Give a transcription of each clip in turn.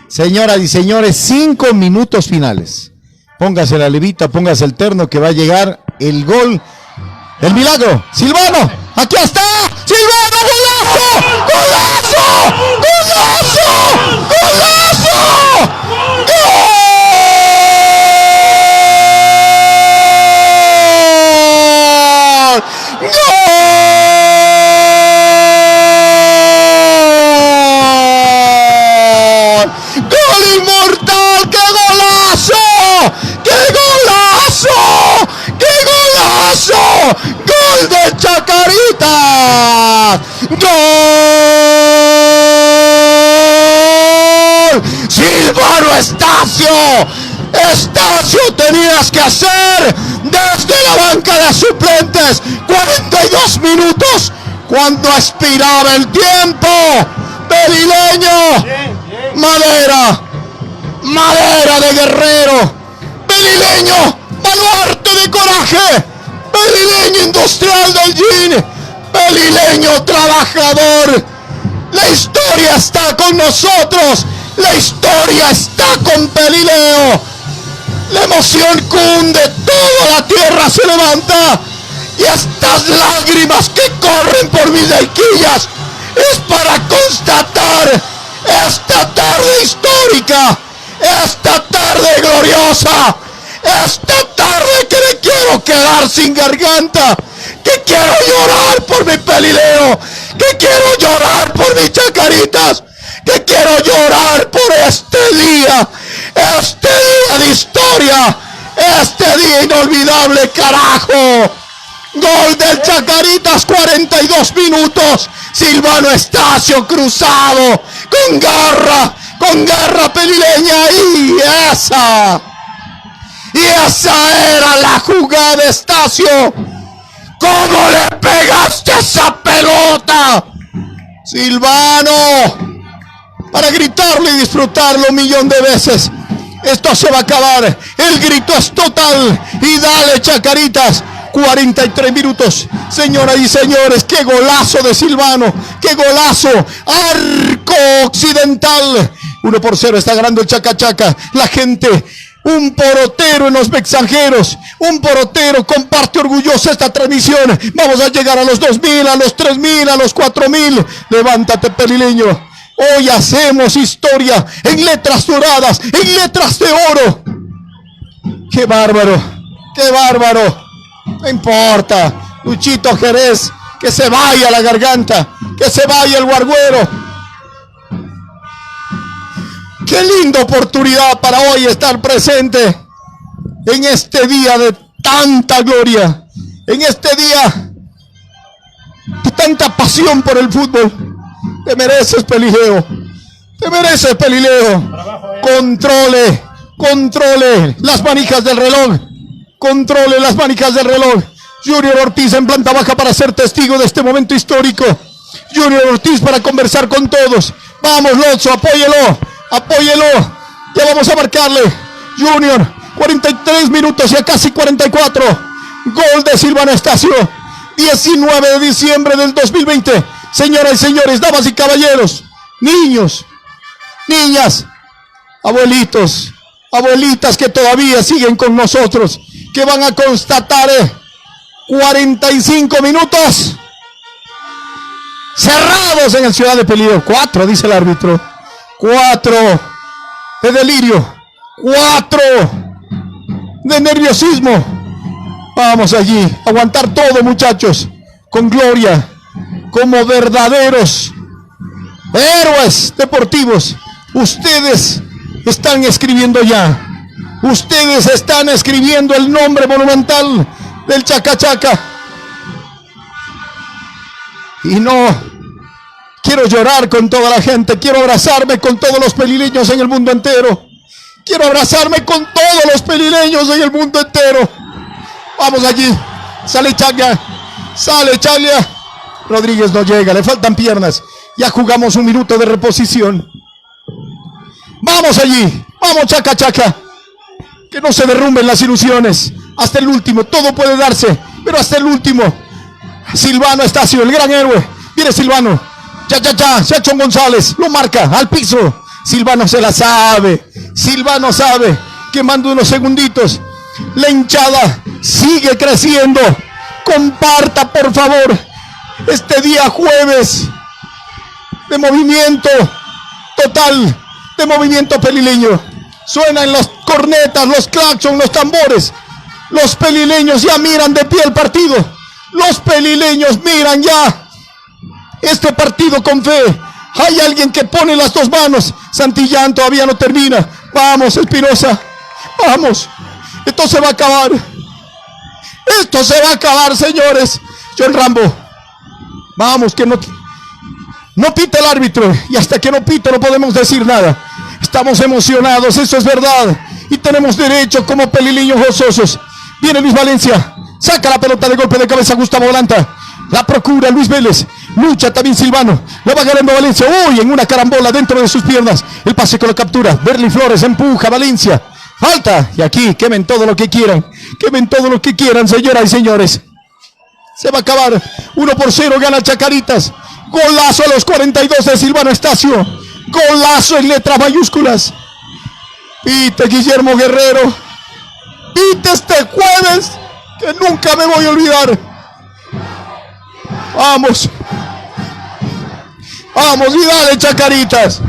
Señoras y señores, 5 minutos finales. Póngase la levita, póngase el terno que va a llegar el gol del milagro. Silvano, aquí está. Silvano, golazo, golazo, golazo, golazo. ¡Gol! ¡Gol! ¡Gol inmortal! ¡Qué golazo! ¡Qué golazo! ¡Qué golazo! ¡Gol de Chacarita! ¡Gol! ¡Silvano Estacio! Estacio, tenías que hacer desde la banca de suplentes 42 minutos cuando expiraba el tiempo. Pelileño, madera, madera de guerrero. Pelileño, baluarte de coraje. Pelileño industrial del gin. Pelileño trabajador. La historia está con nosotros. La historia está con Pelileo. La emoción cunde, toda la tierra se levanta y estas lágrimas que corren por mis mejillas es para constatar esta tarde histórica, esta tarde gloriosa, esta tarde que me quiero quedar sin garganta, que quiero llorar por mi Pelileo, que quiero llorar por mis Chacaritas, que quiero llorar por este día de historia, este día inolvidable, carajo. Gol del Chacaritas, 42 minutos. Silvano Estacio cruzado, con garra pelileña, y esa era la jugada, Estacio. ¿Cómo le pegaste esa pelota, Silvano? Para gritarlo y disfrutarlo un millón de veces. Esto se va a acabar. El grito es total. Y dale, Chacaritas. 43 minutos. Señoras y señores, qué golazo de Silvano. Qué golazo. Arco occidental. 1-0 está ganando el Chacachaca. La gente, un porotero en los mensajeros. Un porotero comparte orgullosa esta transmisión. Vamos a llegar a los 2.000, a los 3.000, a los 4.000. Levántate, pelileño. Hoy hacemos historia en letras doradas, en letras de oro. ¡Qué bárbaro! ¡Qué bárbaro! No importa, Luchito Jerez, que se vaya la garganta, que se vaya el guarguero. ¡Qué linda oportunidad para hoy estar presente en este día de tanta gloria, en este día de tanta pasión por el fútbol! Te mereces, Pelileo. Te mereces, Pelileo. Controle las manijas del reloj. Controle las manijas del reloj. Junior Ortiz en planta baja para ser testigo de este momento histórico. Junior Ortiz para conversar con todos. Vamos, Lotso, apóyelo. Ya vamos a marcarle. Junior, 43 minutos, ya casi 44. Gol de Silvano Estacio. 19 de diciembre del 2020. Señoras y señores, damas y caballeros, niños, niñas, abuelitos, abuelitas que todavía siguen con nosotros, que van a constatar 45 minutos cerrados en el Ciudad de Pelileo. 4, dice el árbitro. 4 de delirio, 4 de nerviosismo. Vamos allí, aguantar todo, muchachos, con gloria, como verdaderos héroes deportivos. Ustedes están escribiendo ya. Ustedes están escribiendo el nombre monumental del Chacachaca. Y no quiero llorar con toda la gente. Quiero abrazarme con todos los pelileños en el mundo entero. Quiero abrazarme con todos los pelileños en el mundo entero. Vamos allí. Sale Chaglia. Sale Chaglia. Rodríguez no llega, le faltan piernas. Ya jugamos un minuto de reposición. Vamos allí, vamos Chacachaca. Que no se derrumben las ilusiones. Hasta el último, todo puede darse, pero hasta el último. Silvano Estacio, el gran héroe. Viene Silvano. Ya, Seachon González, lo marca, al piso. Silvano se la sabe. Silvano sabe que manda unos segunditos. La hinchada sigue creciendo. Comparta, por favor, este día jueves de movimiento total, de movimiento pelileño. Suenan las cornetas, los claxons, los tambores. Los pelileños ya miran de pie el partido. Los pelileños miran ya este partido con fe. Hay alguien que pone las dos manos. Santillán todavía no termina. Vamos, Espinosa. Vamos. Esto se va a acabar. Esto se va a acabar, señores. John Rambo. Vamos, que no pita el árbitro. Y hasta que no pita no podemos decir nada. Estamos emocionados, eso es verdad. Y tenemos derecho como pelileños gozosos. Viene Luis Valencia. Saca la pelota de golpe de cabeza Gustavo Volanta. La procura Luis Vélez. Lucha también Silvano. La va ganando Valencia. Uy, en una carambola dentro de sus piernas. El pase con la captura. Berly Flores empuja Valencia. Falta. Y aquí quemen todo lo que quieran. Quemen todo lo que quieran, señoras y señores. Se va a acabar. 1-0 gana Chacaritas. Golazo a los 42 de Silvano Estacio. Golazo en letras mayúsculas. Pite Guillermo Guerrero. Pite este jueves que nunca me voy a olvidar. Vamos. Vamos y dale, Chacaritas.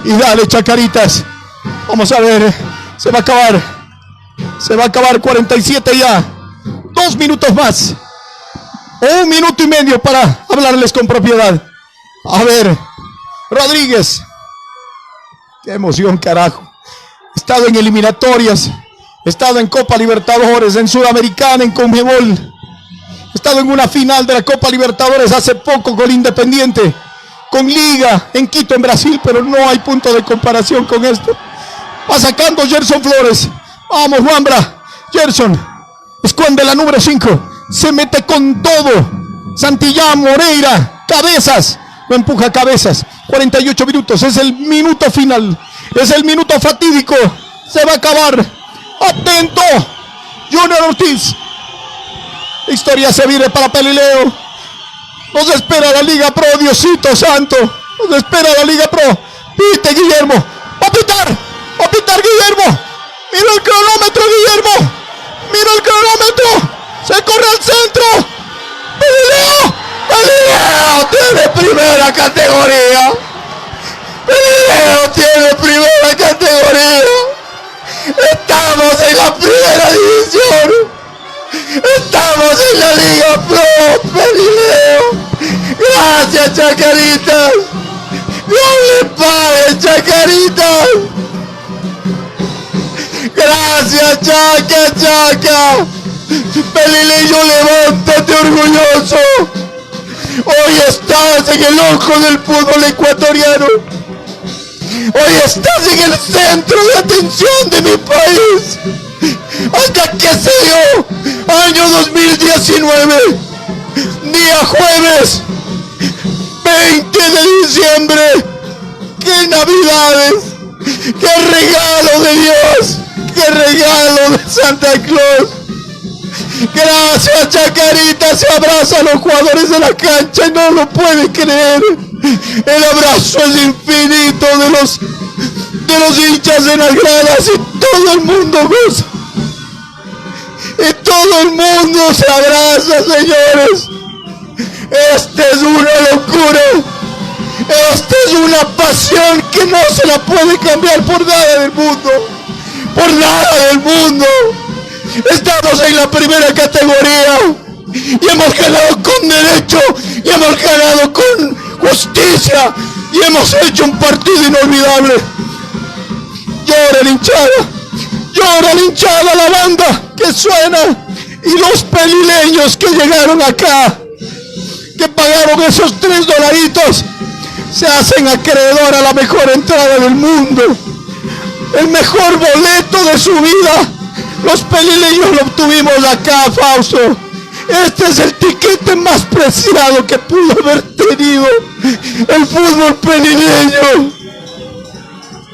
Y dale, Chacaritas. Vamos a ver. Se va a acabar. Se va a acabar 47 ya. 2 minutos más. 1 minuto y medio para hablarles con propiedad. A ver. Rodríguez. Qué emoción, carajo. He estado en eliminatorias. He estado en Copa Libertadores, en Sudamericana, en Conmebol. He estado en una final de la Copa Libertadores hace poco con Independiente. Con Liga, en Quito, en Brasil, pero no hay punto de comparación con esto. Va sacando Gerson Flores. Vamos, Wambra. Gerson. Esconde la número 5. Se mete con todo. Santillán, Moreira, Cabezas. Lo empuja Cabezas. 48 minutos. Es el minuto final. Es el minuto fatídico. Se va a acabar. Atento. Junior Ortiz. La historia se viene para Pelileo. Nos espera la Liga Pro, Diosito Santo. Nos espera la Liga Pro. Pite Guillermo. Va a pitar. Va a pitar Guillermo. Mira el cronómetro, Guillermo. Mira el cronómetro. Se corre al centro. Pelileo. Pelileo tiene primera categoría. Pelileo tiene primera categoría. Estamos en la primera división. Estamos en la Liga Pro, Pelileo. Gracias, Chacaritas. Dios le pague, Chacaritas. Gracias, Chaca. Pelileo, levántate orgulloso. Hoy estás en el ojo del fútbol ecuatoriano. Hoy estás en el centro de atención de mi país. Hasta que se dio año 2019, día jueves 20 de diciembre. ¡Qué navidades! ¡Qué regalo de Dios! ¡Qué regalo de Santa Claus! Gracias, Chacarita. Se abraza a los jugadores de la cancha y no lo puede creer. El abrazo es infinito de los hinchas en las gradas y todo el mundo goza. Y todo el mundo se abraza, señores. Esta es una locura. Esta es una pasión que no se la puede cambiar por nada del mundo. Por nada del mundo. Estamos en la primera categoría. Y hemos ganado con derecho. Y hemos ganado con justicia. Y hemos hecho un partido inolvidable. Llora la hinchada. Llora la hinchada, la banda que suena. Y los pelileños que llegaron acá, que pagaron esos $3, se hacen acreedor a la mejor entrada del mundo. El mejor boleto de su vida. Los pelileños lo obtuvimos acá, Fausto. Este es el tiquete más preciado que pudo haber tenido el fútbol pelileño.